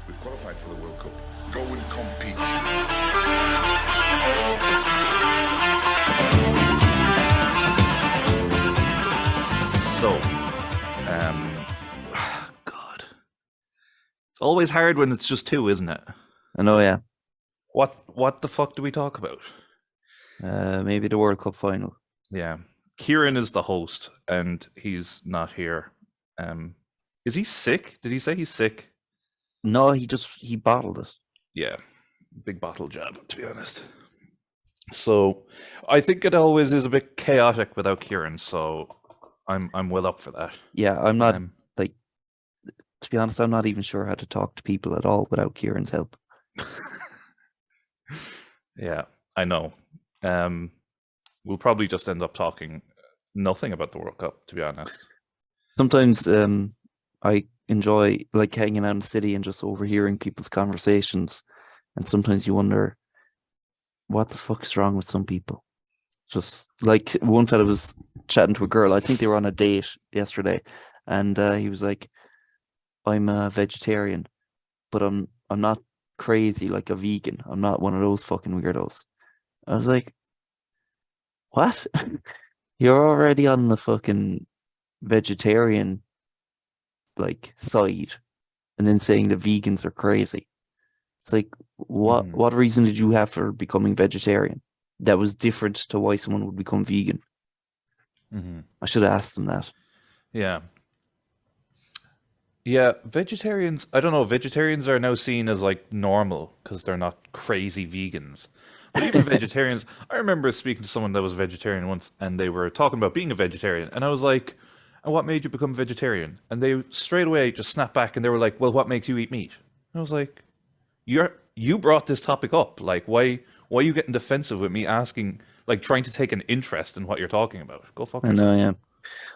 We've qualified for the World Cup. Go and compete. So, God, it's always hard when it's just two, isn't it? I know, yeah. What the fuck do we talk about? Maybe the World Cup final. Yeah, Kieran is the host, and he's not here. Is he sick? Did he say he's sick? No, he bottled it. Yeah, big bottle job, to be honest. So, I think it always is a bit chaotic without Kieran. So, I'm well up for that. Yeah, I'm not to be honest, I'm not even sure how to talk to people at all without Kieran's help. Yeah, I know. We'll probably just end up talking nothing about the World Cup, to be honest. Sometimes I enjoy like hanging out in the city and just overhearing people's conversations, and sometimes you wonder what the fuck is wrong with some people. Just like one fella was chatting to a girl, I think they were on a date yesterday, and he was like, I'm a vegetarian, but I'm not crazy like a vegan. I'm not one of those fucking weirdos. I was like, what? You're already on the fucking vegetarian like side, and then saying the vegans are crazy. It's like, what reason did you have for becoming vegetarian that was different to why someone would become vegan? I should have asked them that. Yeah, vegetarians, I don't know, vegetarians are now seen as like normal because they're not crazy vegans. But even vegetarians, I remember speaking to someone that was a vegetarian once, and they were talking about being a vegetarian, and I was like, and what made you become a vegetarian? And they straight away just snapped back and they were like, well, what makes you eat meat? And I was like, you brought this topic up. Like, why are you getting defensive with me asking, like trying to take an interest in what you're talking about? Go fuck yourself. I know, yeah.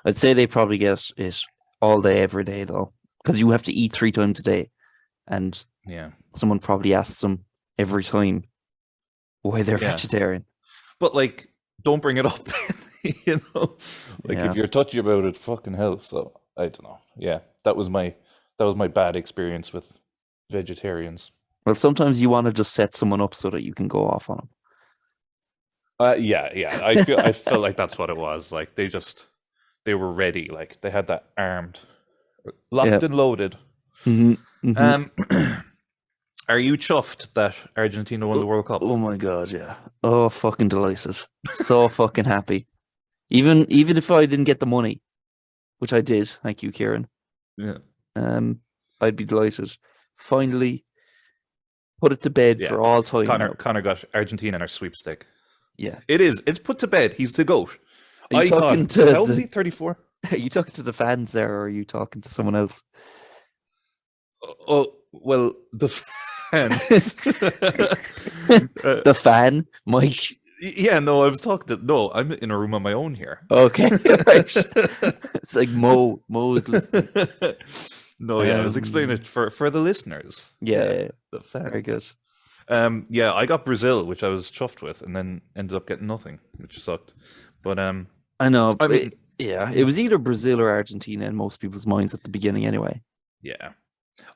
I'd say they probably get it all day, every day, though, because you have to eat 3 times a day, and someone probably asks them every time why they're vegetarian. But like, don't bring it up then, you know? Like, if you're touchy about it, fucking hell. So I don't know. Yeah, that was my bad experience with vegetarians. Well, sometimes you want to just set someone up so that you can go off on them. Yeah. I felt like that's what it was. Like they were ready. Like they had that armed, locked and loaded. Are you chuffed that Argentina won the World Cup? Oh my god, yeah. Oh, fucking delighted. So fucking happy. Even if I didn't get the money, which I did, thank you, Kieran. Yeah. I'd be delighted. Finally put it to bed for all time. Connor got Argentina in our sweepstake. Yeah. It is. It's put to bed. He's the GOAT. Are you talking to how old is he? 34? Are you talking to the fans there, or are you talking to someone else? Oh, well, the fans. The fan, Mike. Yeah, no, I was talking to... No, I'm in a room on my own here. Okay, right. It's like Mo's listening. No, I was explaining it for the listeners. Yeah, the fans. Very good. Yeah, I got Brazil, which I was chuffed with, and then ended up getting nothing, which sucked. But I know. I mean, it was either Brazil or Argentina in most people's minds at the beginning, anyway. Yeah,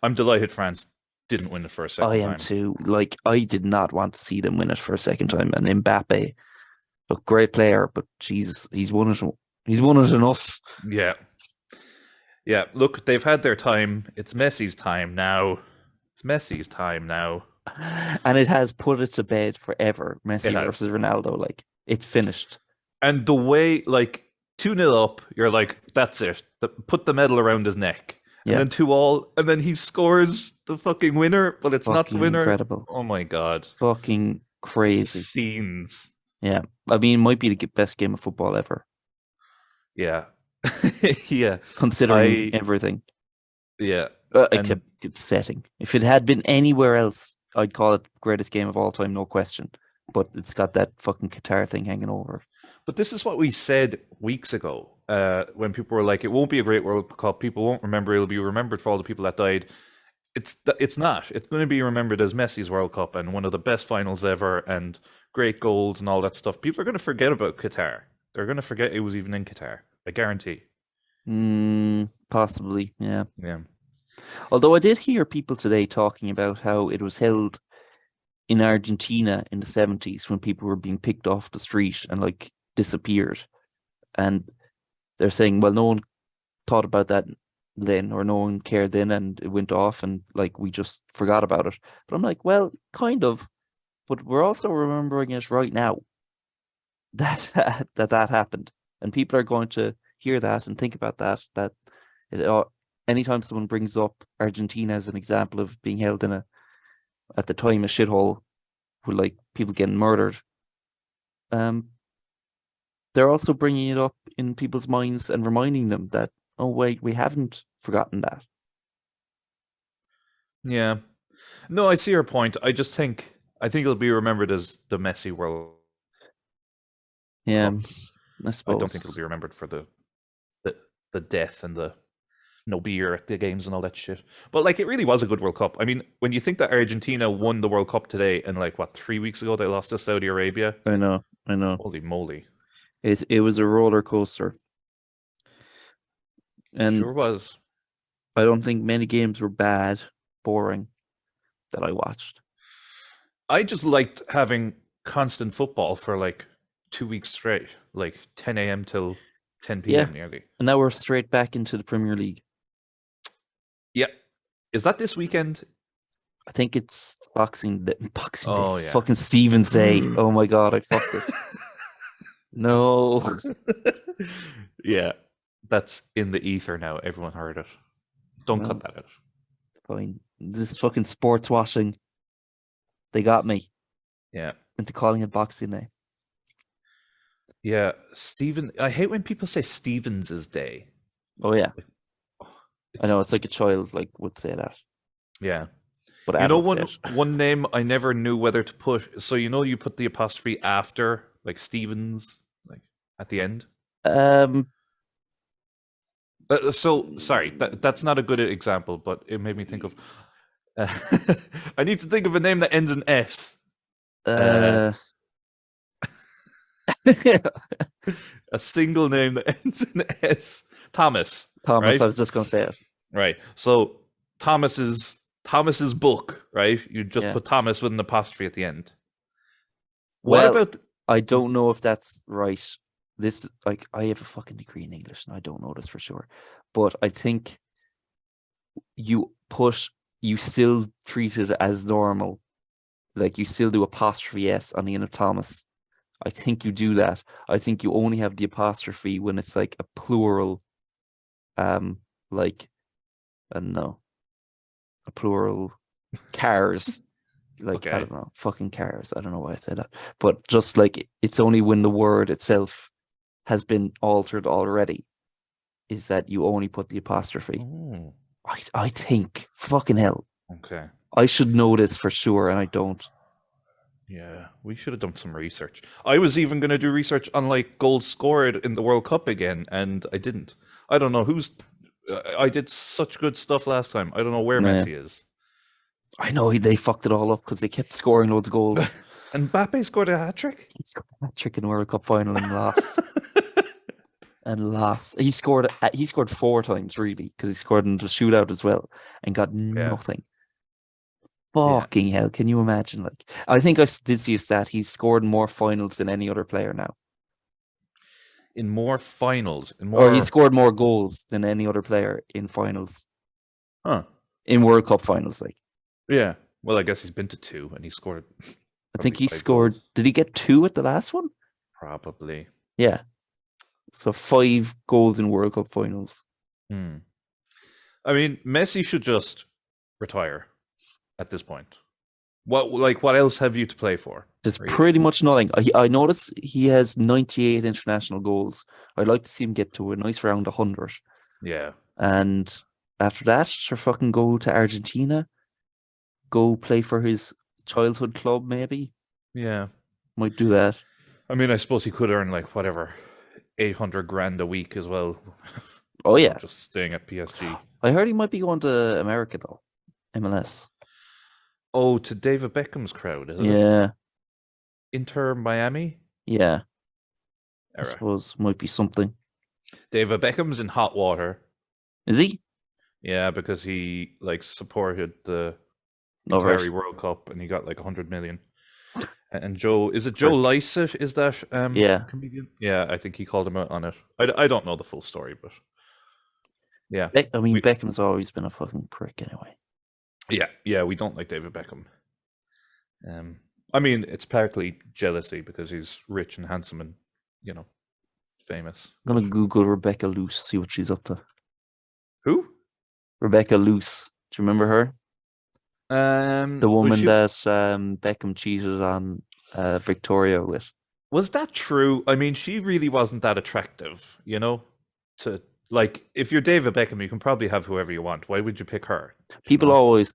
I'm delighted France didn't win it for a second time. I am too. Like, I did not want to see them win it for a second time. And Mbappe, look, great player, but Jesus, he's won it. He's won it enough. Yeah. Yeah, look, they've had their time. It's Messi's time now. And it has put it to bed forever. Messi versus Ronaldo, like, it's finished. And the way, like, 2-0 up, you're like, that's it. Put the medal around his neck. And then 2-2, and then he scores the fucking winner, but it's not the winner. Incredible. Oh my god. Fucking crazy. Scenes. Yeah. I mean, it might be the best game of football ever. Yeah. Yeah. Considering everything. Yeah. Except setting. If it had been anywhere else, I'd call it greatest game of all time, no question. But it's got that fucking Qatar thing hanging over it. But this is what we said weeks ago when people were like, it won't be a great World Cup. People won't remember. It'll be remembered for all the people that died. It's not. It's going to be remembered as Messi's World Cup and one of the best finals ever and great goals and all that stuff. People are going to forget about Qatar. They're going to forget it was even in Qatar. I guarantee. Possibly, yeah. Yeah. Although I did hear people today talking about how it was held in Argentina in the 70s when people were being picked off the street and like disappeared. And they're saying, well, no one thought about that then, or no one cared then, and it went off, and like we just forgot about it. But I'm like, well, kind of, but we're also remembering it right now that happened, and people are going to hear that and think about that. Anytime someone brings up Argentina as an example of being held in at the time a shithole with like people getting murdered, they're also bringing it up in people's minds and reminding them that, oh wait, we haven't forgotten that. Yeah. No, I see your point. I think it'll be remembered as the Messi World Yeah, Cup. I I don't think suppose. it'll be remembered for the death and the no beer at the games and all that shit. But like, it really was a good World Cup. I mean, when you think that Argentina won the World Cup today, and like what, 3 weeks ago they lost to Saudi Arabia. I know. Holy moly! It was a roller coaster, and Sure was. I don't think many games were bad, boring that I watched. I just liked having constant football for like 2 weeks straight, like 10 a.m. till 10 Yeah, p.m. nearly. and now we're straight back into the Premier League. Yeah. Is that this weekend? I think it's Boxing Day. Boxing Day. Oh, yeah. Fucking Stephen's Day. Oh my god, I fucked it. No. Yeah. That's in the ether now. Everyone heard it. Don't No. cut that out. Fine. This is fucking sports washing. They got me Yeah. into calling it Boxing Day. Yeah. I hate when people say Stevens' Day. Oh yeah. I It's, know, it's like a child like would say that. yeah. But You know, adults say it. one name I never knew whether to put. So you put the apostrophe after, like Stevens, like at the end. Um So sorry, that's not a good example, but it made me think of. I need to think of a name that ends in S. uh A single name that ends in S. Thomas. Thomas, Right? I was just gonna say it. Right. So Thomas's book, right? You just Yeah. put Thomas with an apostrophe at the end. Well, What about I don't know if that's right. This, like, I have a fucking degree in English and I don't know this for sure. But I think you still treat it as normal. Like, you still do apostrophe S on the end of Thomas. I think you do that. I think you only have the apostrophe when it's like a plural, like, I don't know, a plural cars. Like, I okay? don't know, fucking cars. I don't know why I said that. But just like, it's only when the word itself has been altered already is that you only put the apostrophe. Oh, I think, fucking hell, okay. I should know this for sure, and I don't. Yeah, we should have done some research. I was even going to do research on like goals scored in the World Cup again, and I didn't. I don't know who's. I did such good stuff last time. I don't know where Yeah. Messi is. I know they fucked it all up because they kept scoring loads of goals. And Mbappe scored a hat trick. He scored a hat-trick in the World Cup final and lost. He scored 4 times really because he scored in the shootout as well and got nothing. Fucking hell, can you imagine? Like, I think I did see a stat. He's scored more finals than any other player now. In more finals, Or he scored more goals than any other player in finals. Huh. In World Cup finals, like. Yeah. Well, I guess he's been to 2 and he scored. I think he 5 scored. goals. Did he get 2 at the last one? Probably. Yeah. So 5 goals in World Cup finals. I mean, Messi should just retire at this point. What else have you to play for? There's pretty much nothing. I noticed he has 98 international goals. I'd like to see him get to a nice round 100. Yeah. And after that, sure, fucking go to Argentina. Go play for his childhood club, maybe. Yeah. Might do that. I mean, I suppose he could earn like whatever, 800 grand a week as well. Oh yeah, just staying at PSG. I heard he might be going to America though, MLS. Oh, to David Beckham's crowd, is it? Yeah. Inter Miami. Yeah. Era. I suppose might be something. David Beckham's in hot water. Is he? Yeah, because he like supported the Oh, right. Qatari World Cup and he got like 100 million. And Joe, is it Joe Prick. Lycett? Is that Yeah. comedian? Yeah, I think he called him out on it. I don't know the full story, but yeah, I mean, we Beckham's always been a fucking prick anyway. yeah we don't like David Beckham. I mean, it's partly jealousy because he's rich and handsome and you know famous. I'm gonna Google Rebecca Luce, see what she's up to. Who? Rebecca Luce. Do you remember her? The Was woman she? that Beckham cheated on Victoria with. Was that true? I mean, she really wasn't that attractive, you know. To like, if you're David Beckham, you can probably have whoever you want. Why would you pick her? You People know? always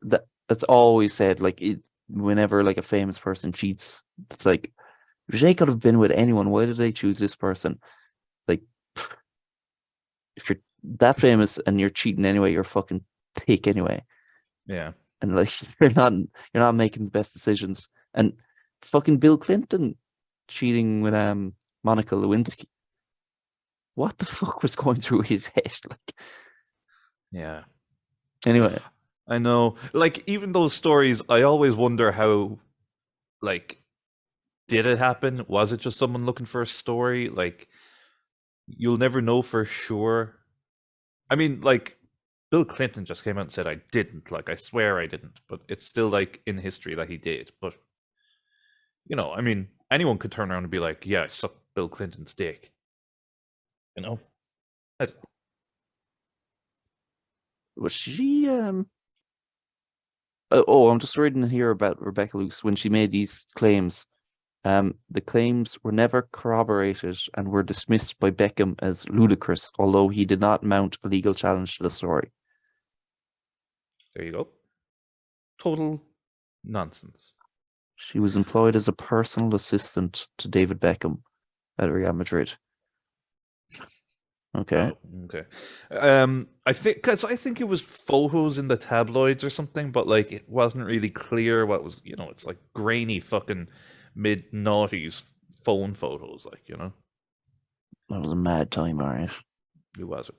that's always said, like, whenever like a famous person cheats, it's like, they could have been with anyone. Why did they choose this person? Like, if you're that famous and you're cheating anyway, you're fucking thick anyway. Yeah. And like, you're not making the best decisions. And fucking Bill Clinton cheating with Monica Lewinsky. What the fuck was going through his head? Like, Yeah. anyway, I know. Like, even those stories, I always wonder how, like, did it happen? Was it just someone looking for a story? Like, you'll never know for sure. I mean, like, Bill Clinton just came out and said, I didn't. Like, I swear I didn't. But it's still, like, in history that he did. But, you know, I mean, anyone could turn around and be like, yeah, I sucked Bill Clinton's dick. You know? was she oh, I'm just reading here about Rebecca Luce when she made these claims. The claims were never corroborated and were dismissed by Beckham as ludicrous, although he did not mount a legal challenge to the story. There you go. Total nonsense. She was employed as a personal assistant to David Beckham at Real Madrid. Okay. Oh, okay. I think it was photos in the tabloids or something, but like it wasn't really clear what was. You know, it's like grainy fucking mid noughties phone photos, like you know. That was a mad time, alright. It was a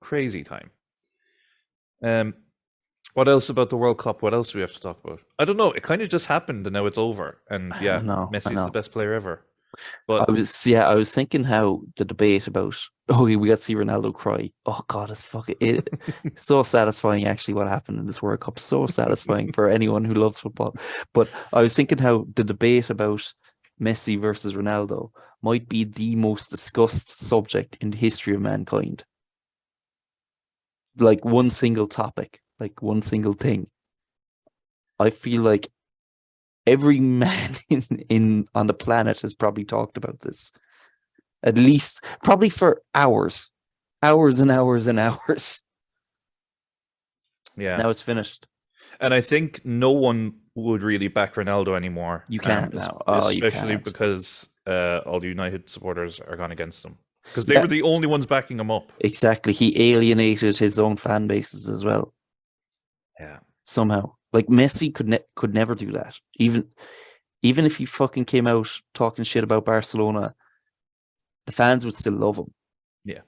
crazy time. What else about the World Cup? What else do we have to talk about? I don't know. It kind of just happened and now it's over. And yeah, I know. Messi's the best player ever. But I was thinking how the debate about we got to see Ronaldo cry. Oh God, it's fucking so satisfying actually what happened in this World Cup. So satisfying for anyone who loves football. But I was thinking how the debate about Messi versus Ronaldo might be the most discussed subject in the history of mankind. Like one single topic, like one single thing. I feel like every man in on the planet has probably talked about this. At least probably for hours. Hours and hours and hours. yeah. Now it's finished. And I think no one would really back Ronaldo anymore. You can't now. Oh, you especially can't. because all the United supporters are gone against him. Because they were the only ones backing him up. Exactly. He alienated his own fan bases as well. Yeah. Somehow. Like Messi could never do that. Even if he fucking came out talking shit about Barcelona, the fans would still love him. Yeah.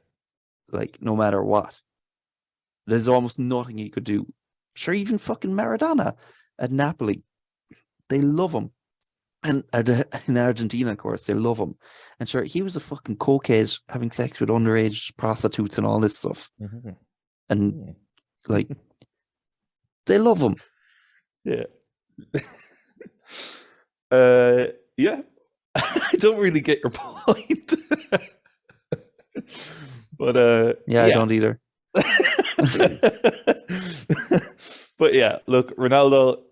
Like, no matter what. There's almost nothing he could do. Sure, even fucking Maradona at Napoli, they love him. And in Argentina, of course, they love him. And sure, he was a fucking cokehead having sex with underage prostitutes and all this stuff. Mm-hmm. And, like, they love him. Yeah. Yeah. I don't really get your point. But yeah, I don't either. But yeah, look, Ronaldo,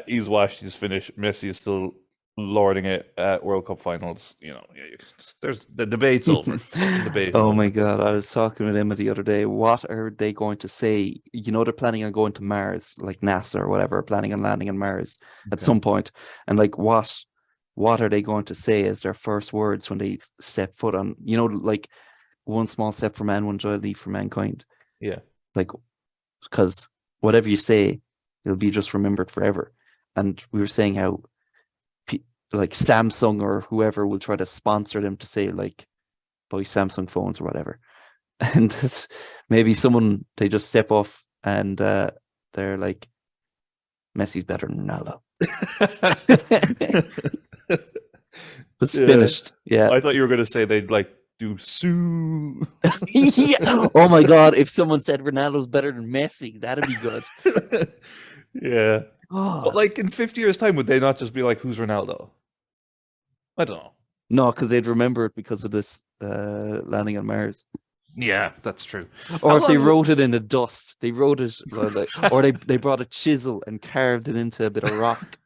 he's washed, he's finished. Messi is still lording it at World Cup finals. You know, there's the debate's over. Fucking debate. Oh my God, I was talking with Emma the other day. What are they going to say? You know, they're planning on going to Mars, like NASA or whatever, planning on landing on Mars at some point. And like, what are they going to say as their first words when they step foot on, you know, like one small step for man, one giant leap for mankind. Yeah. Like, because whatever you say, it'll be just remembered forever. And we were saying how like Samsung or whoever will try to sponsor them to say like buy Samsung phones or whatever. And maybe someone, they just step off and they're like, Messi's better than Ronaldo. It's Yeah. finished. Yeah. I thought you were going to say they'd like do Sue. Yeah. Oh my God. If someone said Ronaldo's better than Messi, that'd be good. Yeah. But Oh, like in 50 years' time, would they not just be like, who's Ronaldo? I don't know. no, because they'd remember it because of this landing on Mars. Yeah, that's true. Or How if they long wrote it in the dust, they wrote it, or they brought a chisel and carved it into a bit of rock.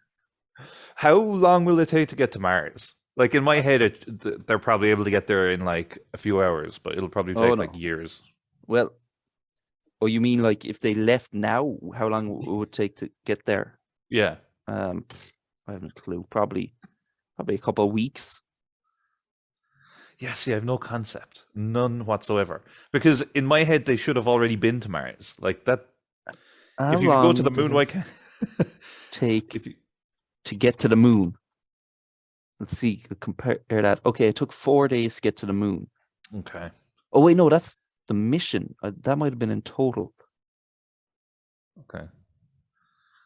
How long will it take to get to Mars? Like in my head, they're probably able to get there in like a few hours, but it'll probably Oh take like no. years. Well, oh, you mean like if they left now, how long it would take to get there? Yeah. I haven't a clue. Probably a couple of weeks. Yeah, see, I have no concept. None whatsoever. Because in my head, they should have already been to Mars. Like that. How If you could go to the long moon, did why it can't. take If you. to get to the moon? Let's see. Compare that. Okay, it took 4 days to get to the moon. Okay. Oh wait, no, that's the mission. That might have been in total. Okay.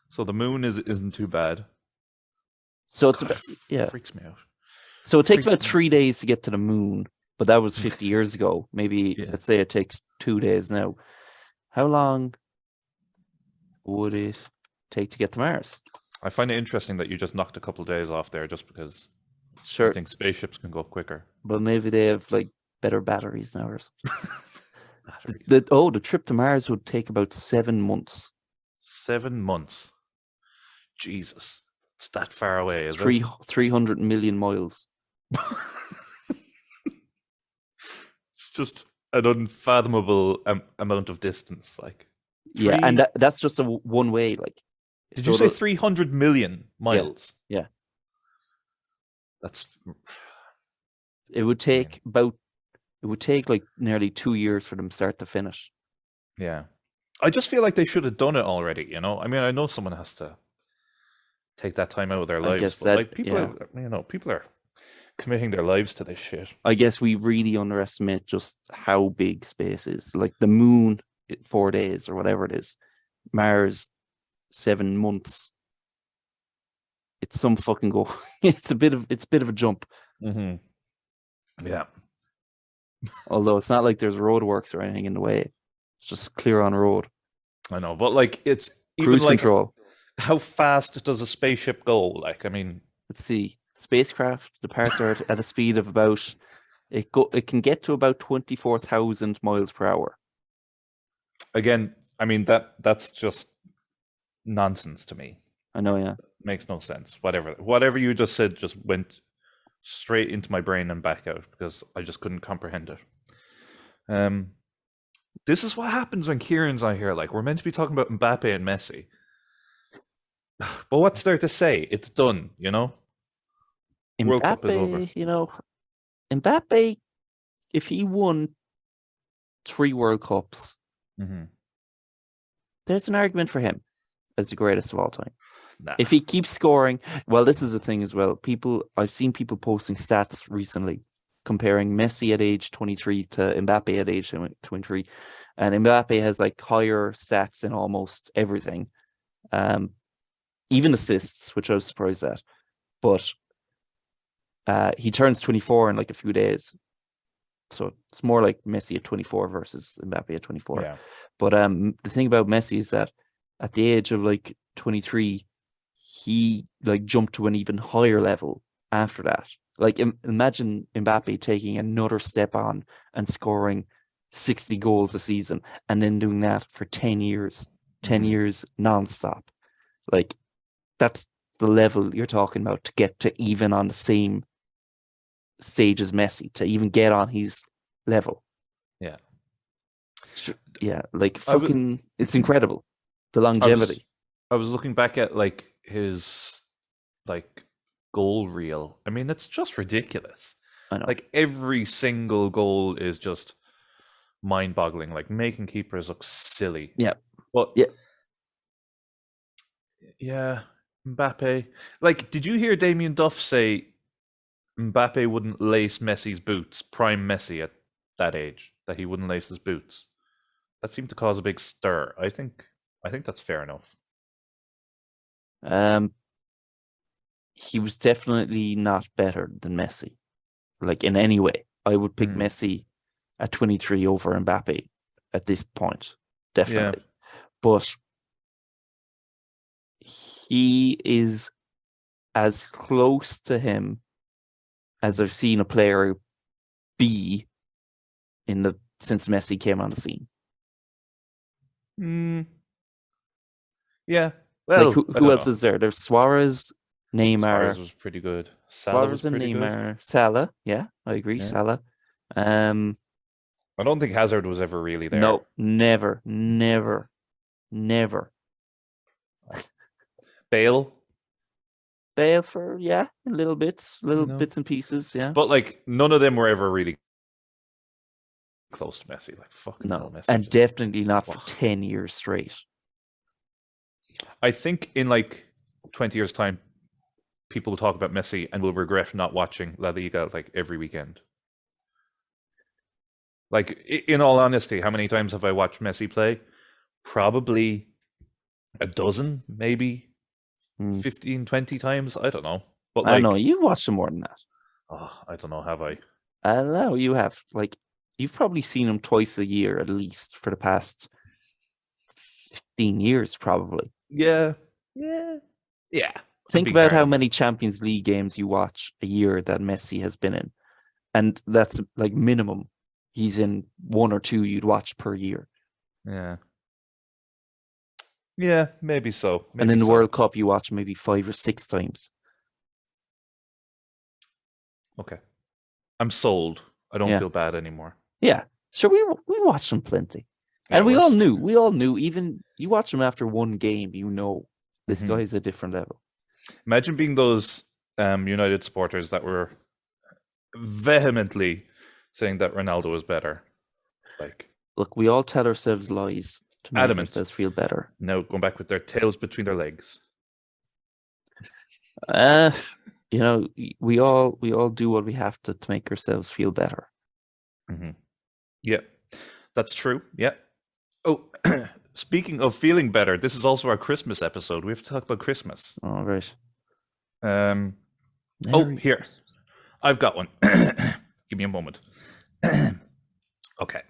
So the moon isn't too bad. So it's God, about it freaks me out. So it takes Freaks about me. 3 days to get to the moon, but that was 50 years ago. Maybe Yeah. let's say it takes 2 days now. How long would it take to get to Mars? I find it interesting that you just knocked a couple of days off there just because I Sure, think spaceships can go quicker. but maybe they have like better batteries now or something. Batteries. The trip to Mars would take about 7 months. 7 months. Jesus. It's that far away, is Three it? 300 million miles. It's just an unfathomable amount of distance. Like, Yeah, and three. that's just a one way. Like, Did so you say 300 million miles? yeah. That's. It would take like nearly 2 years for them start to finish. Yeah. I just feel like they should have done it already, you know? I mean, I know someone has to take that time out of their I lives, guess but that like people are committing their lives to this shit. I guess we really underestimate just how big space is. Like the moon, 4 days or whatever it is. Mars, 7 months. It's some fucking go. It's a bit of a jump. Mm-hmm. Yeah. Although it's not like there's roadworks or anything in the way. It's just clear on road. I know, but like it's even Cruise like control. how fast does a spaceship go? Like, I mean, Let's see. Spacecraft departs at a speed of about it can get to about 24,000 miles per hour. again, I mean that's just nonsense to me. I know, yeah. Makes no sense. Whatever you just said just went straight into my brain and back out because I just couldn't comprehend it. This is what happens when Kieran's on here. Like, we're meant to be talking about Mbappe and Messi. But what's there to say? It's done, you know? World Cup is over. Mbappe, if he won 3 World Cups, Mm-hmm. there's an argument for him as the greatest of all time. Nah. If he keeps scoring, well, this is the thing as well. I've seen people posting stats recently comparing Messi at age 23 to Mbappe at age 23, and Mbappe has like higher stats in almost everything, even assists, which I was surprised at. But he turns 24 in like a few days, so it's more like Messi at 24 versus Mbappe at 24. Yeah. But the thing about Messi is that at the age of like 23, he like jumped to an even higher level after that. Like imagine Mbappe taking another step on and scoring 60 goals a season and then doing that for 10 years, 10 years nonstop. Like that's the level you're talking about to get to even on the same stage as Messi, to even get on his level. Yeah. Yeah, like fucking it's incredible. The longevity. I was looking back at like his like goal reel. I mean, it's just ridiculous. I know. Like every single goal is just mind-boggling, like making keepers look silly. Yeah. But yeah. Yeah, Mbappe. Like, did you hear Damien Duff say Mbappe wouldn't lace Messi's boots, prime Messi at that age, that he wouldn't lace his boots? that seemed to cause a big stir. I think that's fair enough. He was definitely not better than Messi, like in any way. I would pick Messi at 23 over Mbappe at this point, definitely. But he is as close to him as I've seen a player be since Messi came on the scene. Yeah. Well, like who else is there? There's Suarez, Neymar. Suarez was pretty good. Salah was pretty good. Salah, yeah, I agree. Yeah. Salah. I don't think Hazard was ever really there. No, never. Bale for little bits and pieces, yeah. But like none of them were ever really close to Messi. Like fucking Messi, and definitely not for 10 years straight. I think in like 20 years' time, people will talk about Messi and will regret not watching La Liga like every weekend. Like, in all honesty, how many times have I watched Messi play? Probably a dozen, maybe 15, 20 times. I don't know. But like, I know, you've watched him more than that. Oh, I don't know, have I? No, you have. Like, you've probably seen him twice a year at least for the past 15 years, probably. Yeah. Think about how many Champions League games you watch a year that Messi has been in. And that's like minimum. He's in 1 or 2 you'd watch per year. Yeah, maybe so. And in the World Cup, you watch maybe 5 or 6 times. Okay. I'm sold. I don't feel bad anymore. Yeah. Sure, we watched him plenty. And we all knew, even you watch him after one game, this guy is a different level. Imagine being those United supporters that were vehemently saying that Ronaldo was better. Like, look, we all tell ourselves lies to make ourselves feel better. Now going back with their tails between their legs. We all do what we have to make ourselves feel better. Yeah, that's true. Yeah. Oh, speaking of feeling better, this is also our Christmas episode. We have to talk about Christmas. All right. Here. I've got one. Give me a moment. Okay.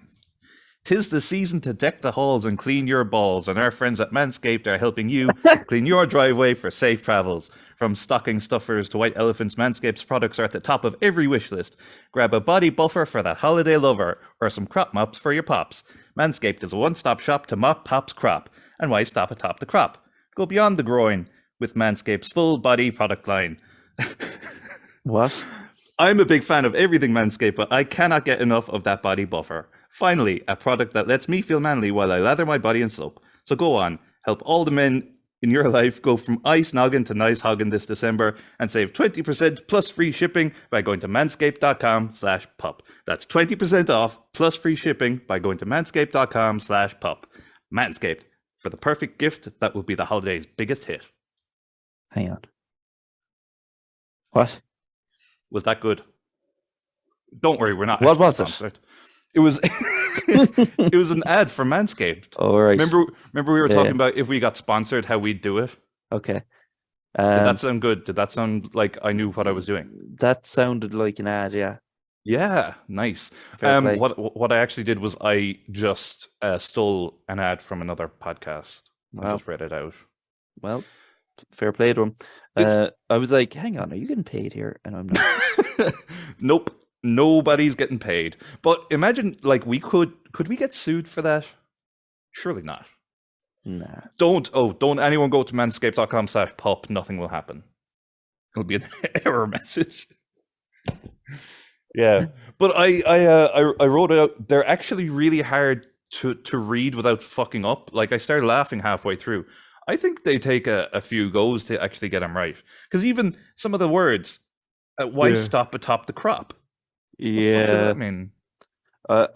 'Tis the season to deck the halls and clean your balls, and our friends at Manscaped are helping you clean your driveway for safe travels. From stocking stuffers to white elephants, Manscaped's products are at the top of every wish list. Grab a body buffer for that holiday lover, or some crop mops for your pops. Manscaped is a one-stop shop to mop pop's crop. And why stop atop the crop? Go beyond the groin with Manscaped's full body product line. What? I'm a big fan of everything Manscaped, but I cannot get enough of that body buffer. Finally, a product that lets me feel manly while I lather my body in soap. So go on, help all the men in your life go from ice noggin to nice hoggin this December and save 20% plus free shipping by going to manscaped.com/pup. That's 20% off plus free shipping by going to manscaped.com/pup. Manscaped, for the perfect gift that will be the holiday's biggest hit. Hang on. What? Was that good? Don't worry, we're not. What was sponsored. It was it was an ad for Manscaped. Oh, right. Remember we were talking about if we got sponsored, how we'd do it? Okay. Did that sound good? Did that sound like I knew what I was doing? That sounded like an ad, yeah. Yeah, nice. What I actually did was I just stole an ad from another podcast. Wow. I just read it out. Well, fair play to him. I was like, hang on, are you getting paid here? And I'm not. Nope. Nobody's getting paid. But imagine, like, could we get sued for that? Surely not. Nah. Don't anyone go to manscaped.com/pup. Nothing will happen. It'll be an error message. Yeah. But I wrote it out. They're actually really hard to read without fucking up. Like, I started laughing halfway through. I think they take a few goes to actually get them right. Because even some of the words, why stop atop the crop? Yeah. What does that mean?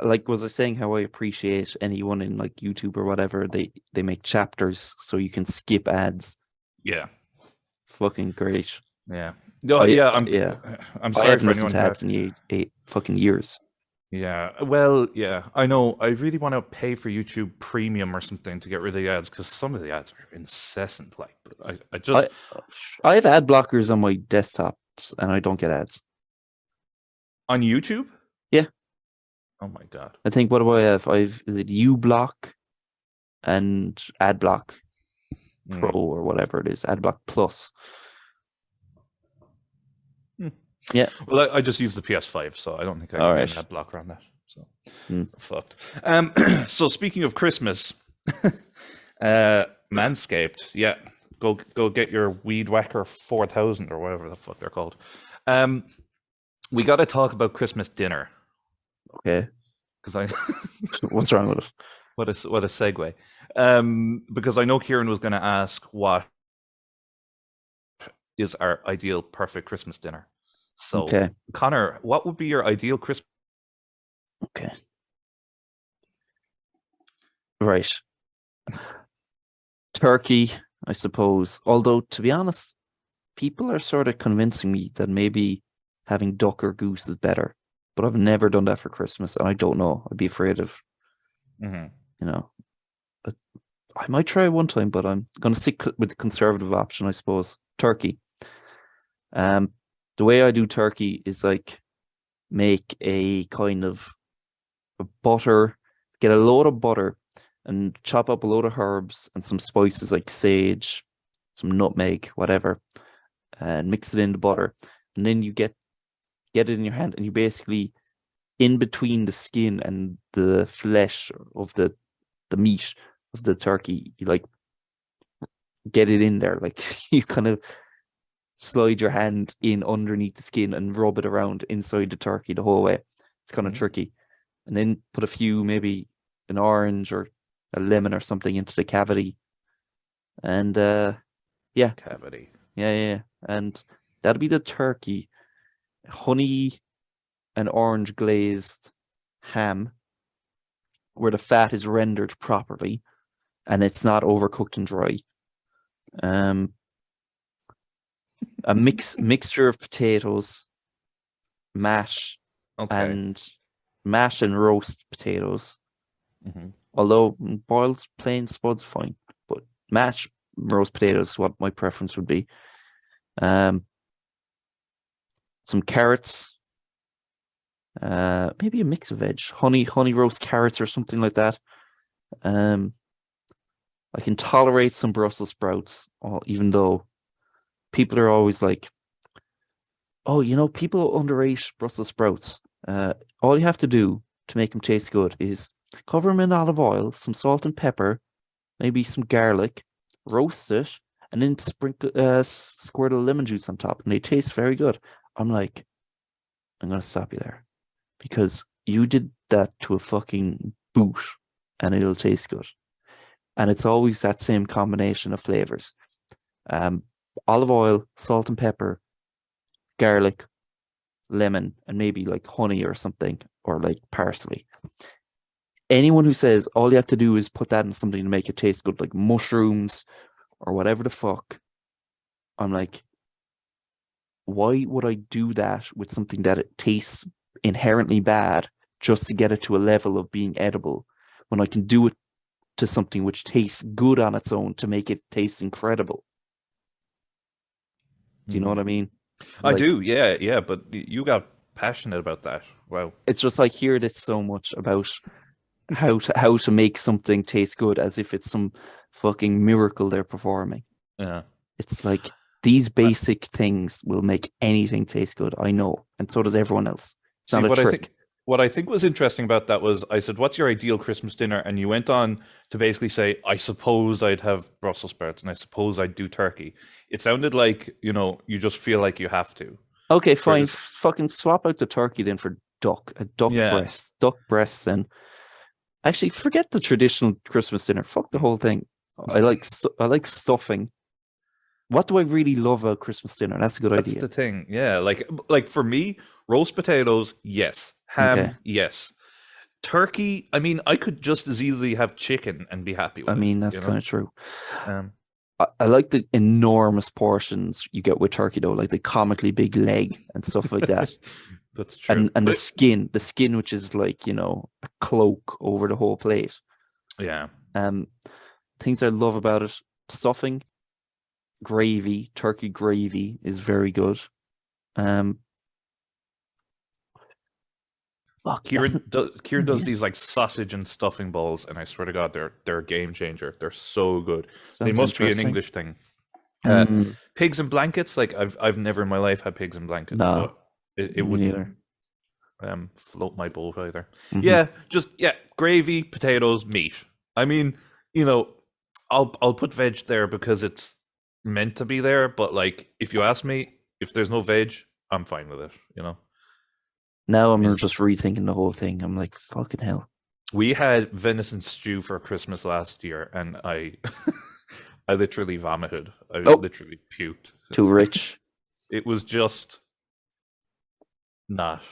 Like, was I saying how I appreciate anyone in like YouTube or whatever, they make chapters so you can skip ads. Yeah. Fucking great. Yeah. I'm sorry I haven't for listened anyone to ads in fucking years. Yeah, well, yeah, I know. I really want to pay for YouTube Premium or something to get rid of the ads because some of the ads are incessant. Like, but I I just I have ad blockers on my desktops and I don't get ads. on YouTube. Yeah, Oh my god. I think what do I have? I've is it uBlock and AdBlock Pro Mm. or whatever it is, AdBlock Plus. Hmm. Yeah. Well, I just use the PS5, so I don't think I All can get right. an ad blocker on that. So Mm. fucked. So speaking of Christmas, Manscaped, yeah, go get your Weed Whacker 4000 or whatever the fuck they're called. Um, we got to talk about Christmas dinner Okay. because I What's wrong with it? what a segue. Because I know Kieran was going to ask what is our ideal perfect Christmas dinner. So Okay. Connor, what would be your ideal Christmas? Okay. Right. Turkey, I suppose. Although, to be honest, people are sort of convincing me that maybe having duck or goose is better. But I've never done that for Christmas, and I don't know. I'd be afraid of, Mm-hmm. you know, but I might try it one time, but I'm going to stick with the conservative option, I suppose. Turkey. Um, the way I do turkey is like make a kind of a butter, get a load of butter and chop up a load of herbs and some spices like sage, some nutmeg, whatever, and mix it in the butter. And then you get it in your hand and you basically in between the skin and the flesh of the meat of the turkey, you like get it in there. Like you kind of slide your hand in underneath the skin and rub it around inside the turkey the whole way. It's kind of Mhm. tricky. And then put a few, maybe an orange or a lemon or something into the cavity. And yeah, Cavity. yeah. And that'll be the turkey. Honey and orange glazed ham where the fat is rendered properly and it's not overcooked and dry. Um, a mixture of potatoes, mash, Okay. and mash and roast potatoes. Hmm. Although boiled plain spud's fine, but mashed roast potatoes is what my preference would be. Um, some carrots, maybe a mix of veg, honey roast carrots or something like that. Um, I can tolerate some Brussels sprouts, even though people are always like, "Oh, people underrate Brussels sprouts." All you have to do to make them taste good is cover them in olive oil, some salt and pepper, maybe some garlic, roast it, and then sprinkle squirt a lemon juice on top, and they taste very good. I'm like, I'm gonna stop you there because you did that to a fucking boot, and it'll taste good. And it's always that same combination of flavors: um, olive oil, salt and pepper, garlic, lemon, and maybe like honey or something, or like parsley. Anyone who says all you have to do is put that in something to make it taste good, like mushrooms or whatever the fuck, I'm like, why would I do that with something that it tastes inherently bad just to get it to a level of being edible when I can do it to something which tastes good on its own to make it taste incredible? Do you know what I mean? I Like, do, yeah, but you got passionate about that. Wow. it's just like hear this so much about how to make something taste good as if it's some fucking miracle they're performing. Yeah. It's like these Uh, basic things will make anything taste good. I know, and so does everyone else. It's See, not a trick. what I think was interesting about that was I said, "What's your ideal Christmas dinner?" And you went on to basically say, "I suppose I'd have Brussels sprouts, and I suppose I'd do turkey." It sounded like you just feel like you have to. Okay, fine. Whereas, Fucking swap out the turkey then for a yeah, duck breast, and actually forget the traditional Christmas dinner. Fuck the whole thing. I like stuffing. What do I really love about Christmas dinner? That's a good that's idea. the thing. Yeah, like for me, roast potatoes, yes. Okay, Ham, yes. Turkey, I mean, I could just as easily have chicken and be happy I with it, mean that's you know? kind of true. Um, I like the enormous portions you get with turkey though, like the comically big leg and stuff like that. That's true. And the skin, which is like, a cloak over the whole plate. Yeah. Things I love about it: stuffing, gravy, turkey gravy is very good. Um, fuck, Kieran does yeah, these like sausage and stuffing balls, and I swear to God, they're a game changer. They're so good. They sounds must be an interesting. English thing. Mm, Pigs and blankets, like I've never in my life had pigs and blankets, nah, but it me wouldn't neither. float my boat either. Hmm. Yeah, just gravy, potatoes, meat. I mean, you know, I'll put veg there because it's meant to be there, but like if you ask me, if there's no veg, I'm fine with it. Now I mean, I'm just rethinking the whole thing. I'm like, fucking hell. we had venison stew for Christmas last year, and I I literally vomited. I Oh, literally puked. too rich. It was just not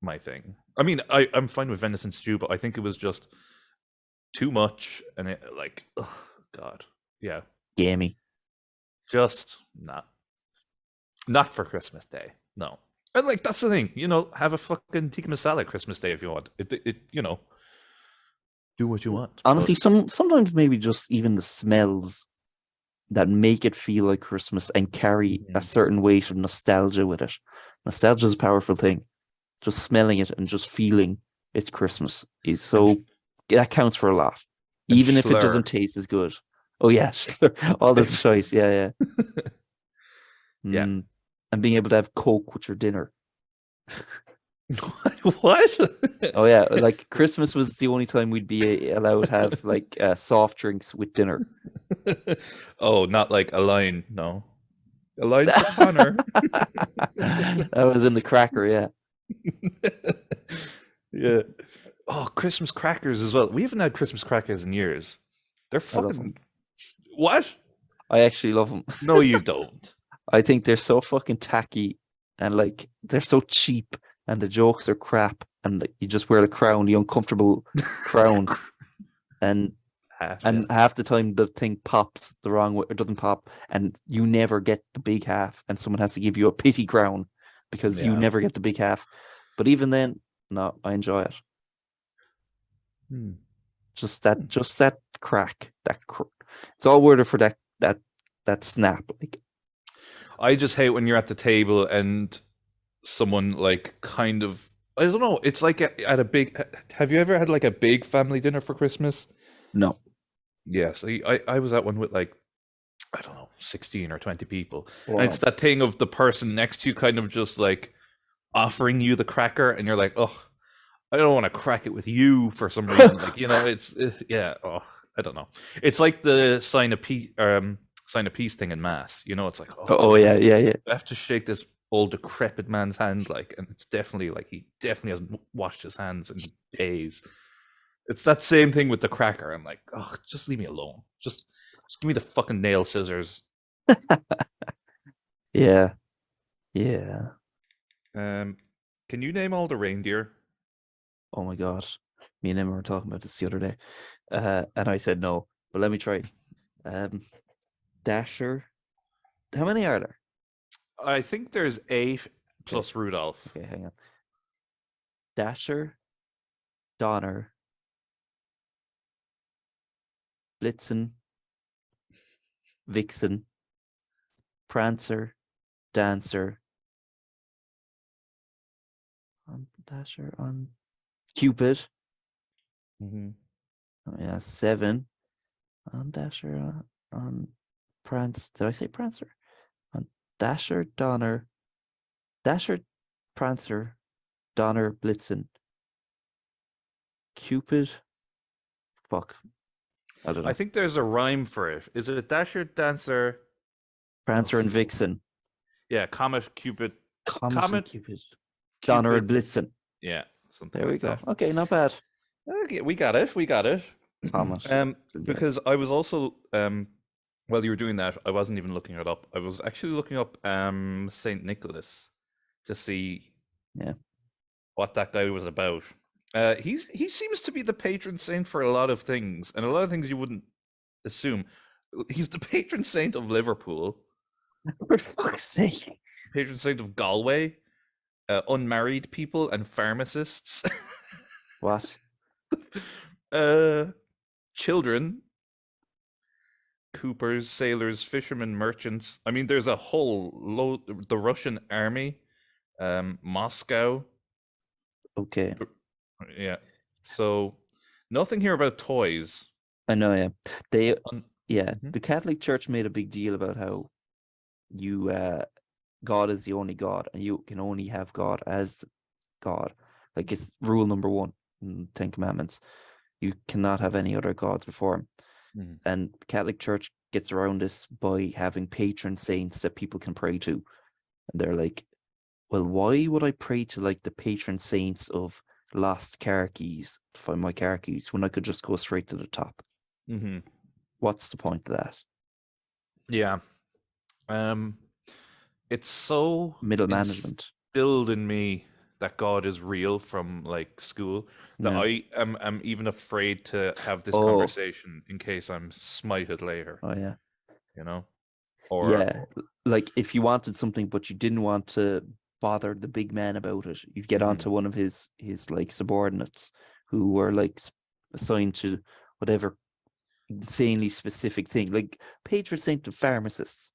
my thing. I mean, I'm fine with venison stew, but I think it was just too much, and it like, oh God, yeah, Gamey. just not for Christmas Day. No, and like that's the thing, have a fucking tikka masala Christmas Day if you want. It do what you want. Honestly, But sometimes maybe just even the smells that make it feel like Christmas and carry a Mhm. certain weight of nostalgia with it. Nostalgia is a powerful thing. Just smelling it and just feeling it's Christmas is and so that counts for a lot, and even if it Schler, doesn't taste as good. Oh yeah, all this shite. Yeah, yeah. yeah. Mm. And being able to have Coke with your dinner. What? Oh yeah, like Christmas was the only time we'd be allowed to have like soft drinks with dinner. Oh, not like a line. No, a line for Connor. That was in the cracker, yeah. Yeah. Oh, Christmas crackers as well. We haven't had Christmas crackers in years. They're I love them. fucking what? I actually love them. No, you don't. I think they're so fucking tacky and like they're so cheap and the jokes are crap and like, you just wear the crown, the uncomfortable crown, and Hat, yeah. and half the time the thing pops the wrong way, it doesn't pop, and you never get the big half, and someone has to give you a pity crown because you Yeah. never get the big half. But even then, no, I enjoy it. Hmm. Just that crack, it's all worth it for that snap. Like, I just hate when you're at the table and someone like kind of I don't know. It's like at a big. Have you ever had like a big family dinner for Christmas? no, Yes, I was at one with like I don't know, 16 or 20 people. And it's wow, that thing of the person next to you kind of just like offering you the cracker and you're like, "Oh, I don't want to crack it with you for some reason." Like, it's yeah, oh, I don't know. It's like the sign of peace thing in mass. It's like, "Oh, oh yeah, yeah, yeah. I have to shake this old decrepit man's hand like and it's definitely like he definitely hasn't washed his hands in days." It's that same thing with the cracker. I'm like, "Oh, just leave me alone. Just give me the fucking nail scissors." Yeah, yeah. Um, can you name all the reindeer? Oh my God. Me and Emma were talking about this the other day. And I said no, but let me try. Um, Dasher. How many are there? I think there's 8 Okay, plus Rudolph. okay, hang on. Dasher, Donner, Blitzen, Vixen, Prancer, Dancer, on Dasher, on Cupid. Mm-hmm. Oh yeah, 7 on Dasher, on Prance. Did I say Prancer? On Dasher, Donner, Dasher, Prancer, Donner, Blitzen, Cupid. Fuck, I don't I know. think there's a rhyme for it. Is it a Dasher, Dancer? Oh, Prancer and Vixen, yeah, Comet, Cupid, Comet and Comet, Cupid, Donner and Cupid. Blitzen. Yeah, something There we like go. that. Okay, not bad. Okay, we got it. We got it. Comet. Yeah. Because I was also while you were doing that, I wasn't even looking it up. I was actually looking up Saint Nicholas to see Yeah. what that guy was about. He seems to be the patron saint for a lot of things, and a lot of things you wouldn't assume. He's the patron saint of Liverpool, For fuck's sake. patron saint of Galway, unmarried people and pharmacists, What? uh, children, coopers, sailors, fishermen, merchants. I mean, there's a whole load. The Russian army, Moscow. Okay. Yeah. So nothing here about toys. I know, yeah. They Un- yeah, Mhm. the Catholic Church made a big deal about how you God is the only God and you can only have God as God. Like it's rule number one in Ten Commandments. You cannot have any other gods before him. Mhm. And the Catholic Church gets around this by having patron saints that people can pray to. And they're like, well, why would I pray to like the patron saints of lost car keys to find my car keys when I could just go straight to the top? Mhm. What's the point of that? Yeah. Um, it's so Middle management. instilled in me that God is real from like school that Yeah. I'm even afraid to have this Oh, conversation in case I'm smited later, oh yeah. you know? Or Yeah. Like if you wanted something but you didn't want to bother the big man about it, you'd get Mhm. onto one of his like subordinates who were like assigned to whatever insanely specific thing. Like patron saint of pharmacists.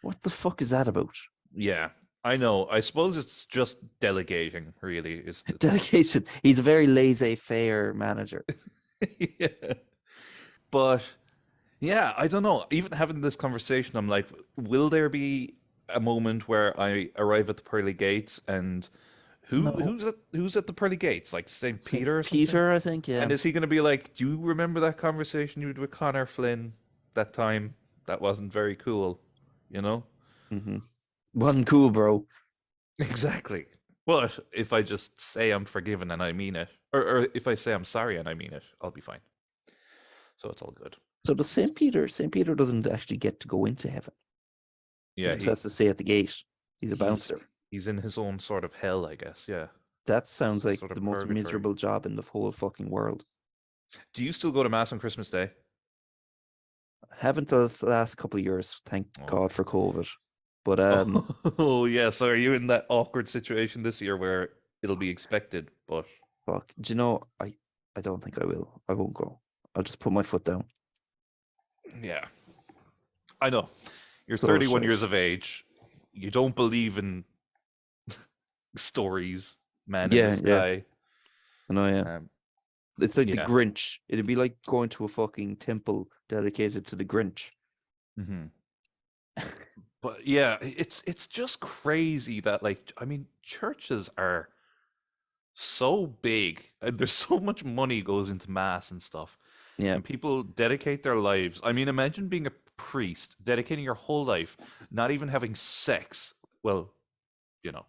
What the fuck is that about? Yeah, I know. I suppose it's just delegating, really, is the Delegation. He's a very laissez-faire manager. yeah. But yeah, I don't know. Even having this conversation, I'm like, will there be a moment where I arrive at the pearly gates and No. who's at the pearly gates? Like Saint St. Peter or something? Peter, I think, yeah. And is he going to be like, "Do you remember that conversation you had with Connor Flynn that time? That wasn't very cool," you know? Mm-hmm. Wasn't cool, bro. Exactly. But if I just say I'm forgiven and I mean it, or if I say I'm sorry and I mean it, I'll be fine. So it's all good. So the Saint Peter doesn't actually get to go into heaven. He Yeah, just has to stay at the gate. He's a he's bouncer. he's in his own sort of hell, I guess. Yeah, That sounds like sort the of most purgatory. miserable job in the whole fucking world. Do you still go to mass on Christmas Day? Haven't the last couple of years, thank Oh. God for COVID. But Oh yeah. So are you in that awkward situation this year where it'll be expected, but fuck. Do you know, I don't think I will. I won't go. I'll just put my foot down. yeah, I know. You're So 31 shite. years of age. You don't believe in stories, man in the Yeah, yeah. sky. I know, yeah. Um, It's like the yeah. Grinch. It'd be like going to a fucking temple dedicated to the Grinch. hmm But yeah, it's just crazy that like I mean churches are so big and there's so much money goes into mass and stuff. Yeah. And people dedicate their lives. I mean, imagine being a priest, dedicating your whole life, not even having sex. Well, you know,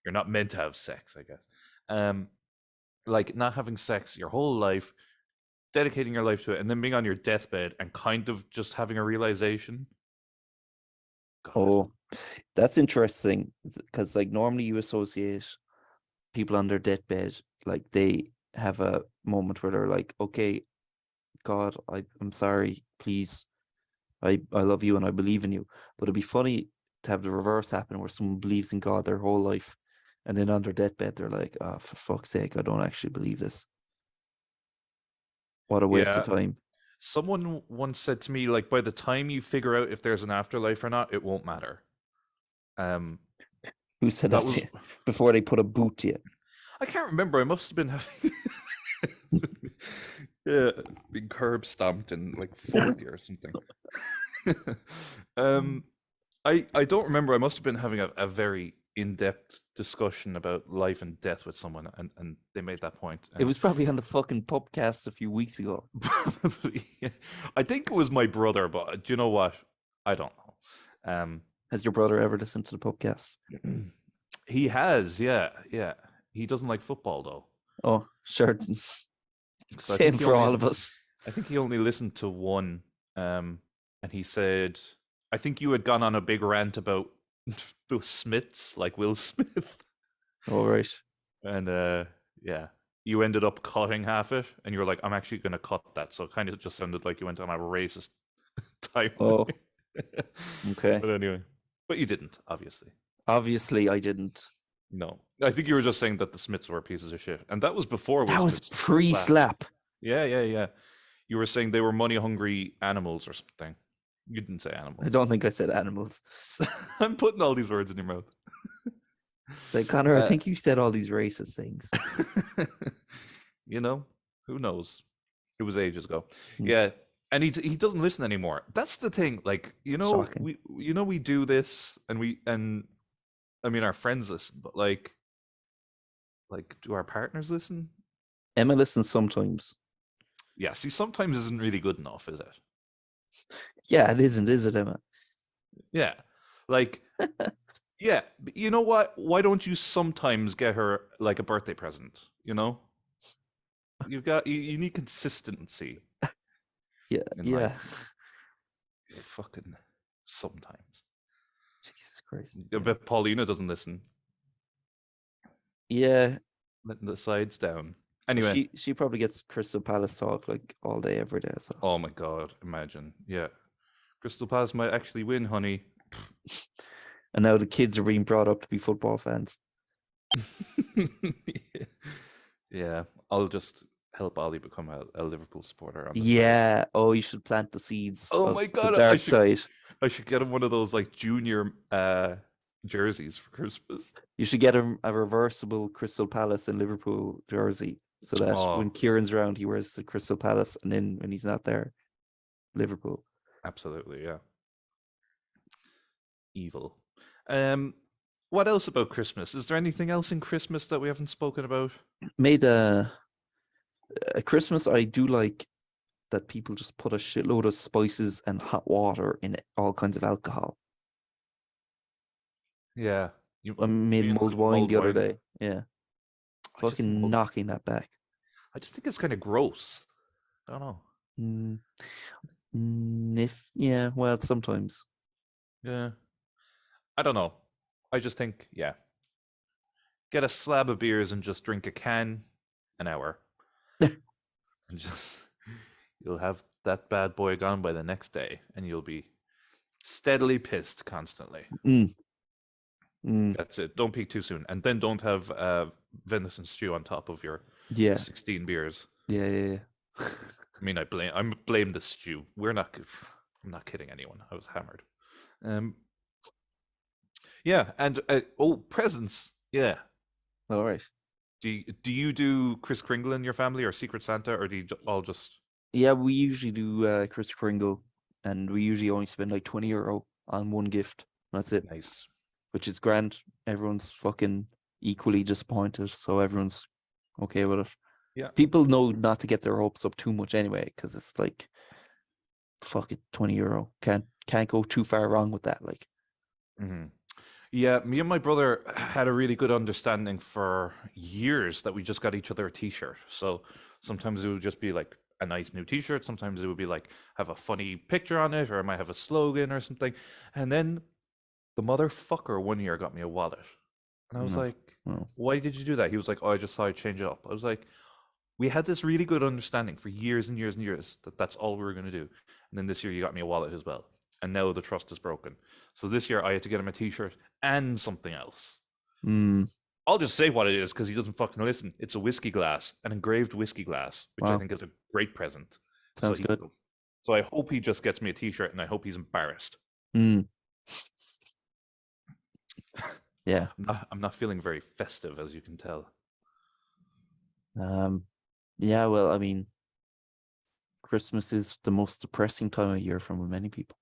you're not meant to have sex, I guess. Um, like not having sex your whole life, dedicating your life to it, and then being on your deathbed and kind of just having a realization. God. Oh, that's interesting because like normally you associate people on their deathbed, like they have a moment where they're like, okay, God, I'm sorry, please, I love you and I believe in you. But it'd be funny to have the reverse happen where someone believes in God their whole life and then on their deathbed they're like, oh, for fuck's sake, I don't actually believe this. What a waste of Yeah. time. Someone once said to me, like, by the time you figure out if there's an afterlife or not, it won't matter. Um, Who said that that to was you before they put a boot to you? I can't remember. I must have been having yeah, being curb stomped in like fourth year or something. um, I don't remember. I must have been having a very in-depth discussion about life and death with someone, and they made that point. It And was probably on the fucking PUPcast a few weeks ago. probably, I think it was my brother, but do you know what? I don't know. Has your brother ever listened to the podcast? He has, yeah, yeah. He doesn't like football though. Oh, sure. So Same for all of us. I think he only listened to one, and he said, "I think you had gone on a big rant about the Smiths, like Will Smith, All right. and yeah, you ended up cutting half it, and you were like, I'm actually going to cut that." So it kind of just sounded like you went on a racist time. Oh, okay. But anyway, but you didn't, obviously. Obviously, I didn't. No, I think you were just saying that the Smiths were pieces of shit, and that was before Will That was Smith slapped. pre-slap. Yeah. You were saying they were money-hungry animals or something. You didn't say I animals. don't think I said animals. I'm putting all these words in your mouth. Like Connor, I Uh, think you said all these racist things. you know, who knows? It was ages ago. Hmm. Yeah, and he doesn't listen anymore. That's the thing. Like, Shocking. we do this, and I mean our friends listen, but like do our partners listen? Emma listens sometimes. Yeah, see, sometimes isn't really good enough, is it? Yeah, it isn't, is it, Emma? Yeah, like yeah, but you know what? Why don't you sometimes get her like a birthday present? You need consistency Yeah, in yeah. life. Fucking sometimes. Jesus Christ. I Yeah. bet Paulina doesn't listen. Yeah, Letting the sides down. but Anyway, she probably gets Crystal Palace talk like all day, every day. So oh my god, imagine. Yeah. Crystal Palace might actually win, honey. and now the kids are being brought up to be football fans. Yeah, I'll just help Ollie become a Liverpool supporter on the side. Yeah. Oh, you should plant the seeds Oh of my the god, dark side. I should get him one of those like junior jerseys for Christmas. You should get a reversible Crystal Palace and Liverpool jersey so that when Oh, Kieran's around, he wears the Crystal Palace, and then when he's not there, Liverpool. absolutely, yeah. Evil. Um, what else about Christmas? Is there anything else in Christmas that we haven't spoken about? Made a Christmas. I do like that people just put a shitload of spices and hot water in all kinds of alcohol. Yeah, I made mean mulled like wine mulled the other wine. day. Yeah, I just think fucking knocking that back. I just think it's kind of gross. I don't know. Mm, if yeah, well, sometimes. Yeah, I don't know. I just think yeah, get a slab of beers and just drink a can an hour, and just you'll have that bad boy gone by the next day, and you'll be steadily pissed constantly. Mm, mm, That's it. Don't peak too soon, and then don't have venison stew on top of your yeah, 16 beers. yeah. I mean, I blame the stew. I'm not kidding anyone. I was hammered. Um, yeah, and presents. Yeah. All right. Do you do Kris Kringle in your family or Secret Santa, or do you all just Yeah, we usually do Chris Kringle, and we usually only spend like €20 on one gift. That's it, nice? which is grand. Everyone's fucking equally disappointed, so everyone's okay with it. Yeah. People know not to get their hopes up too much anyway, because it's like, fuck it, €20 can't go too far wrong with that. Like, hmm Yeah, me and my brother had a really good understanding for years that we just got each other a T-shirt. So sometimes it would just be like a nice new T-shirt. Sometimes it would be like have a funny picture on it, or it might have a slogan or something. And then the motherfucker one year got me a wallet, and I was no, like, no. "Why did you do that?" He was like, "Oh, I just thought I'd change it up." I was like, "We had this really good understanding for years and years and years that that's all we were going to do." And then this year you got me a wallet as well. And now the trust is broken. So this year I had to get him a T-shirt and something else. Mm, I'll just say what it is because he doesn't fucking listen. It's a whiskey glass, an engraved whiskey glass, which I wow, think is a great present. So sounds he can good. go. So I hope he just gets me a T-shirt, and I hope he's embarrassed. Mm, yeah. I'm not feeling very festive, as you can tell. Um, yeah. Well, I mean, Christmas is the most depressing time of year for many people.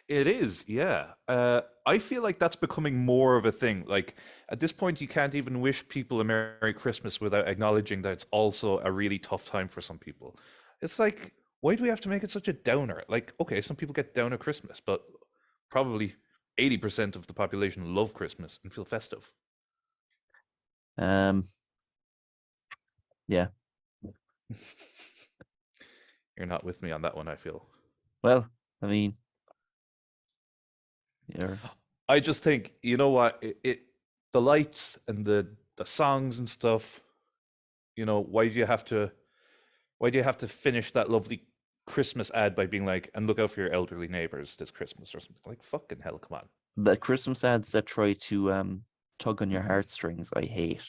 It is, yeah. I feel like that's becoming more of a thing. Like at this point, you can't even wish people a Merry Christmas without acknowledging that it's also a really tough time for some people. It's like, why do we have to make it such a downer? Like, okay, some people get down at Christmas, but probably 80% of the population love Christmas and feel festive. Um, yeah. You're not with me on that one, I feel. Well, I mean, yeah. I just think, you know what, the lights and the songs and stuff, why do you have to finish that lovely Christmas ad by being like, and look out for your elderly neighbors this Christmas or something? Like, fucking hell, come on. The Christmas ads that try to tug on your heartstrings, I hate.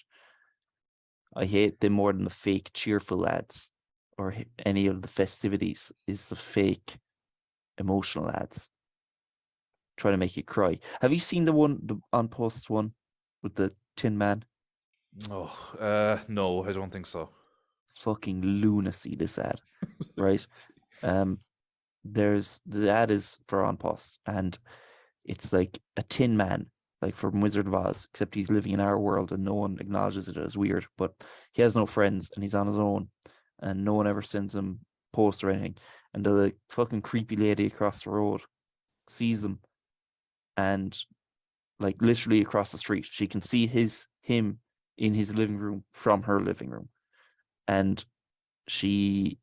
I hate them more than the fake cheerful ads or any of the festivities. Is the fake emotional ads trying to make you cry? Have you seen the on post one with the Tin Man? Oh, no, I don't think so. Fucking lunacy, this ad, right? There's the ad is for on post, and it's like a Tin Man, like from Wizard of Oz, except he's living in our world and no one acknowledges it as weird. But he has no friends and he's on his own, and no one ever sends him posts or anything. And the like, fucking creepy lady across the road sees them, and like literally across the street, she can see him in his living room from her living room, and she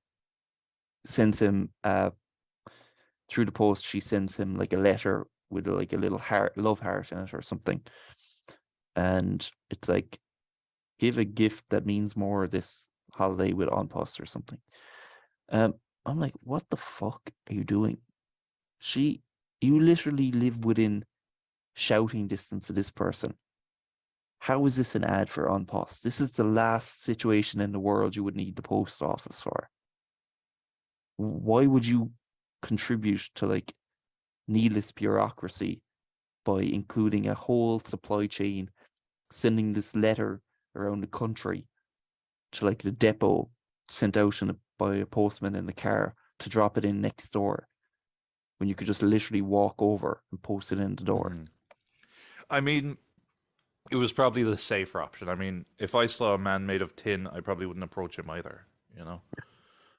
sends him through the post. She sends him like a letter with like a little heart, love heart in it or something, and it's like give a gift that means more this holiday with on post or something. I'm like, what the fuck are you doing? You literally live within shouting distance of this person. How is this an ad for on post? This is the last situation in the world you would need the post office for. Why would you contribute to like needless bureaucracy by including a whole supply chain, sending this letter around the country to like the depot, sent out by a postman in the car to drop it in next door, when you could just literally walk over and post it in the door? I mean, it was probably the safer option. I mean, if I saw a man made of tin, I probably wouldn't approach him either, you know?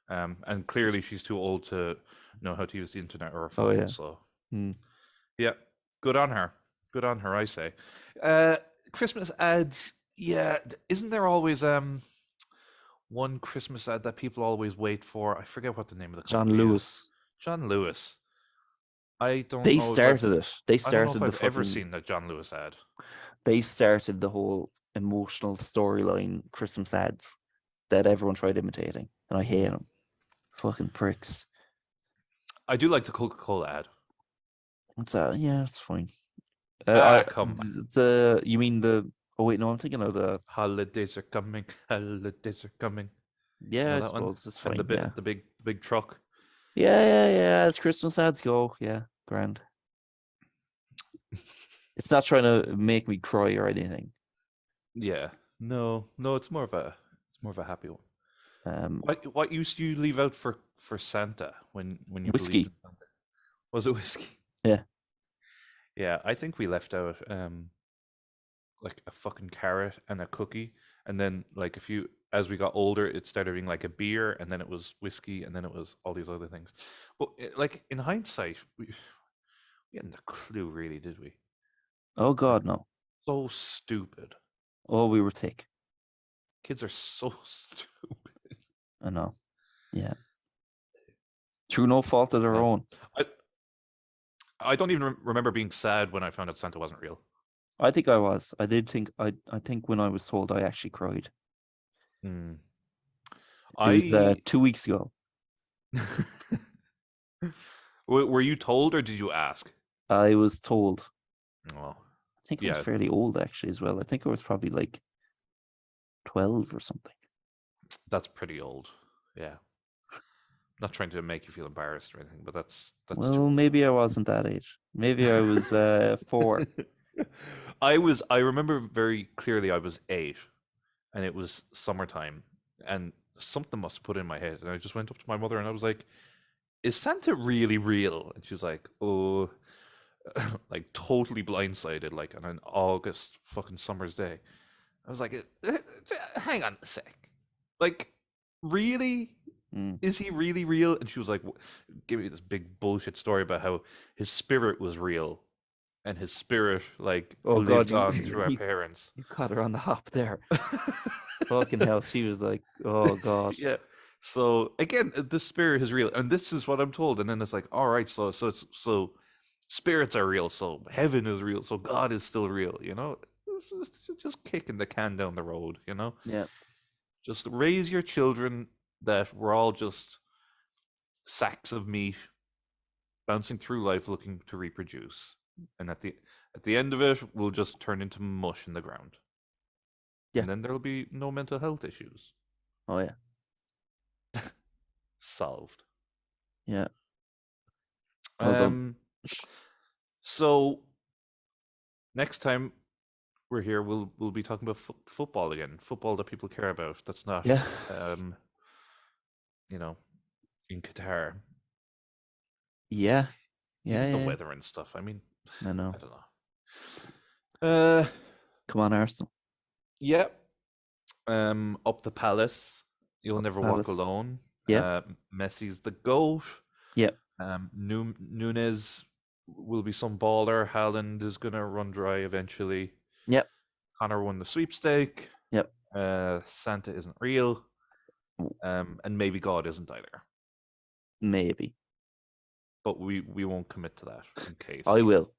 And clearly she's too old to know how to use the internet or a Oh phone, yeah. so Mm. yeah, good on her. Good on her, I say. Christmas ads, yeah, isn't there always one Christmas ad that people always wait for? I forget what the name of the John company is. Lewis. John Lewis. I don't They know if I've started it. They I don't know if started the I've ever fucking seen that John Lewis ad. they started the whole emotional storyline Christmas ads that everyone tried imitating. And I hate them. Fucking pricks. I do like the Coca-Cola ad. What's that? Yeah, it's fine. Come. You mean the? Oh wait, no, I'm thinking of the. Holidays are coming. Holidays are coming. You Yeah, know I that one? suppose it's And fine. Yeah, the big truck. yeah. As Christmas ads go, yeah, grand. It's not trying to make me cry or anything. Yeah. No, it's more of a happy one. Um, What used you leave out for Santa when you believed in whiskey. Santa? Was it whiskey? Yeah. Yeah, I think we left out like a fucking carrot and a cookie, and then like a few as we got older, it started being like a beer, and then it was whiskey, and then it was all these other things. But like in hindsight, we hadn't a clue, really, did we? Oh Like God, no. so stupid. Oh, we were thick. Kids are so stupid. I know. Yeah. Through no fault of their Yeah. own. I I don't even remember being sad when I found out Santa wasn't real. I think I was. I did think. I think when I was told, I actually cried. Hmm. It was I 2 weeks ago. were you told or did you ask? I was told. Oh, I think I was yeah, fairly old actually as well. I think I was probably like 12 or something. that's pretty old. Yeah, not trying to make you feel embarrassed or anything, but that's too Well, old. maybe I wasn't that age. Maybe I was 4. I remember very clearly I was 8 and it was summertime and something must have put in my head and I just went up to my mother and I was like, is Santa really real? And she was like, oh, like totally blindsided, like on an August fucking summer's day. I was like, hang on a sec. Like, really? Mm. Is he really real? And she was like, give me this big bullshit story about how his spirit was real and his spirit, like, Oh God, lived you on through our parents. you caught her on the hop there. Fucking hell, she was like, oh God. Yeah. So again, the spirit is real, and this is what I'm told. And then it's like, all right, so spirits are real, so heaven is real, so God is still real. You know, it's just kicking the can down the road. You know, Yeah. just raise your children that we're all just sacks of meat bouncing through life looking to reproduce. and at the end of it, we'll just turn into mush in the ground. Yeah. And then there'll be no mental health issues. Oh yeah. Solved. Yeah. Well done. So next time we're here, we'll be talking about football again. Football that people care about. That's not, Yeah. you know, in Qatar. Yeah. Yeah. Even the Yeah. weather and stuff. I mean, I know. I don't know. Come on, Arsenal. Yeah. Up the Palace. You'll Up the never walk Palace. alone. Yeah. Messi's the GOAT. Yeah. Nunes will be some baller. Haaland is gonna run dry eventually. Yep. Connor won the sweepstake. Yep. Santa isn't real. And maybe God isn't either. Maybe. But we won't commit to that in case. I will.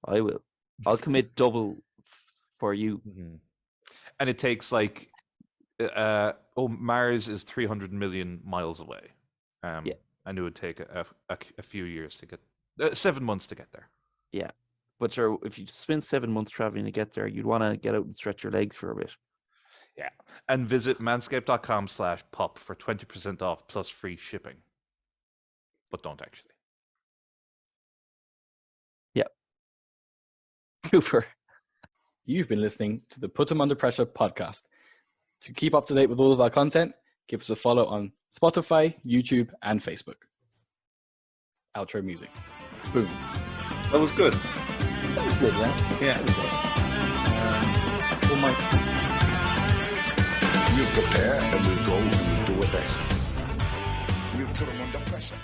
I'll commit double for you. Mm-hmm. And it takes like Mars is 300 million miles away. Yeah. And it would take a few years to get 7 months to get there. Yeah. But sure, if you spend 7 months traveling to get there, you'd want to get out and stretch your legs for a bit. Yeah. And visit manscaped.com/pup for 20% off plus free shipping. But don't actually. Yeah. Super. You've been listening to the Put 'em Under Pressure podcast. To keep up to date with all of our content, give us a follow on Spotify, YouTube, and Facebook. Outro music. Boom. That was good. That was good, right? Yeah. Oh my. We'll prepare and we'll go and we'll do our best. We'll put them under pressure.